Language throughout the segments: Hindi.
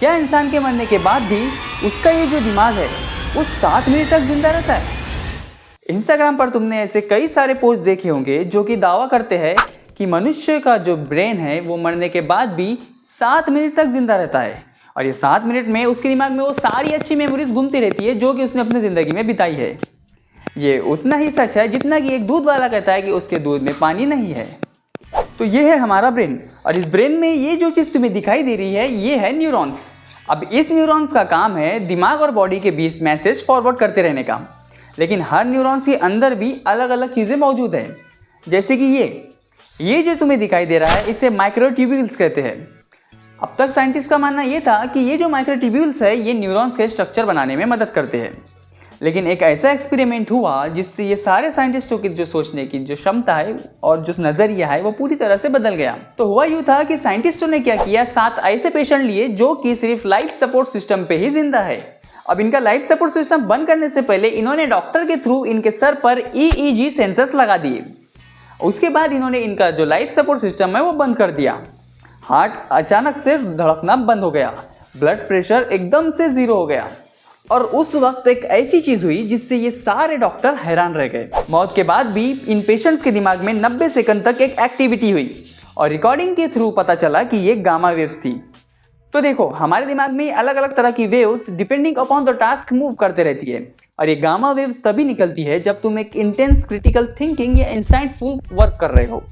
क्या इंसान के मरने के बाद भी उसका ये जो दिमाग है वो 7 मिनट तक जिंदा रहता है? इंस्टाग्राम पर तुमने ऐसे कई सारे पोस्ट देखे होंगे जो कि दावा करते हैं कि मनुष्य का जो ब्रेन है वो मरने के बाद भी 7 मिनट तक जिंदा रहता है, और ये 7 मिनट में उसके दिमाग में वो सारी अच्छी मेमोरीज घूमती रहती है जो कि उसने अपनी ज़िंदगी में बिताई है। ये उतना ही सच है जितना कि एक दूध वाला कहता है कि उसके दूध में पानी नहीं है। तो ये है हमारा ब्रेन, और इस ब्रेन में ये जो चीज़ तुम्हें दिखाई दे रही है ये है न्यूरॉन्स। अब इस न्यूरॉन्स का काम है दिमाग और बॉडी के बीच मैसेज फॉरवर्ड करते रहने का, लेकिन हर न्यूरॉन्स के अंदर भी अलग अलग चीज़ें मौजूद हैं। जैसे कि ये जो तुम्हें दिखाई दे रहा है इसे माइक्रोट्यूब्यूल्स कहते हैं। अब तक साइंटिस्ट का मानना ये था कि ये जो माइक्रोट्यूब्यूल्स है ये न्यूरॉन्स के स्ट्रक्चर बनाने में मदद करते हैं, लेकिन एक ऐसा एक्सपेरिमेंट हुआ जिससे ये सारे साइंटिस्टों की जो सोचने की जो क्षमता है और जो नज़रिया है वो पूरी तरह से बदल गया। तो हुआ यूँ था कि साइंटिस्टों ने क्या किया, 7 ऐसे पेशेंट लिए जो कि सिर्फ लाइफ सपोर्ट सिस्टम पे ही जिंदा है। अब इनका लाइफ सपोर्ट सिस्टम बंद करने से पहले इन्होंने डॉक्टर के थ्रू इनके सर पर EEG सेंसर्स लगा दिए। उसके बाद इन्होंने इनका जो लाइफ सपोर्ट सिस्टम है वो बंद कर दिया। हार्ट अचानक से धड़कना बंद हो गया, ब्लड प्रेशर एकदम से 0 हो गया, और उस वक्त एक ऐसी चीज हुई जिससे ये सारे डॉक्टर हैरान रह गए। मौत के बाद भी इन पेशेंट्स के दिमाग में 90 सेकंड तक एक एक्टिविटी हुई और रिकॉर्डिंग के थ्रू पता चला कि ये गामा वेव्स थी। तो देखो, हमारे दिमाग में अलग अलग तरह की waves depending upon the task move करते रहती है, और ये गामा वेव्स तभी निकलती है जब तुम एक इंटेंस क्रिटिकल थिंकिंग या इंसाइटफुल वर्क कर रहे हो।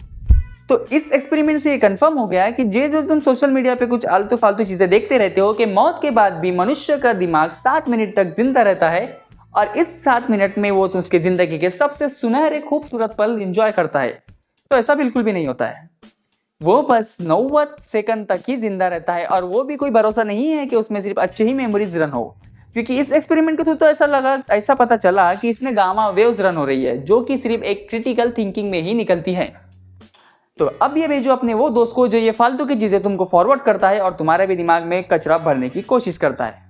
तो इस एक्सपेरिमेंट से ये कंफर्म हो गया कि जो तुम सोशल मीडिया पे कुछ आलतू फालतू चीज़ें देखते रहते हो कि मौत के बाद भी मनुष्य का दिमाग 7 मिनट तक जिंदा रहता है, और इस 7 मिनट में वो उसके ज़िंदगी के सबसे सुनहरे खूबसूरत पल इंजॉय करता है। तो ऐसा बिल्कुल भी नहीं होता है। वो बस 90 सेकंड तक ही जिंदा रहता है, और वो भी कोई भरोसा नहीं है कि उसमें सिर्फ अच्छे ही मेमोरीज रन हो, क्योंकि इस एक्सपेरिमेंट के थ्रू तो ऐसा पता चला कि इसमें गामा वेव्स रन हो रही है जो कि सिर्फ एक क्रिटिकल थिंकिंग में ही निकलती है। तो अब ये भेजो अपने वो दोस्त को जो ये फालतू की चीज़ें तुमको फॉरवर्ड करता है और तुम्हारे भी दिमाग में कचरा भरने की कोशिश करता है।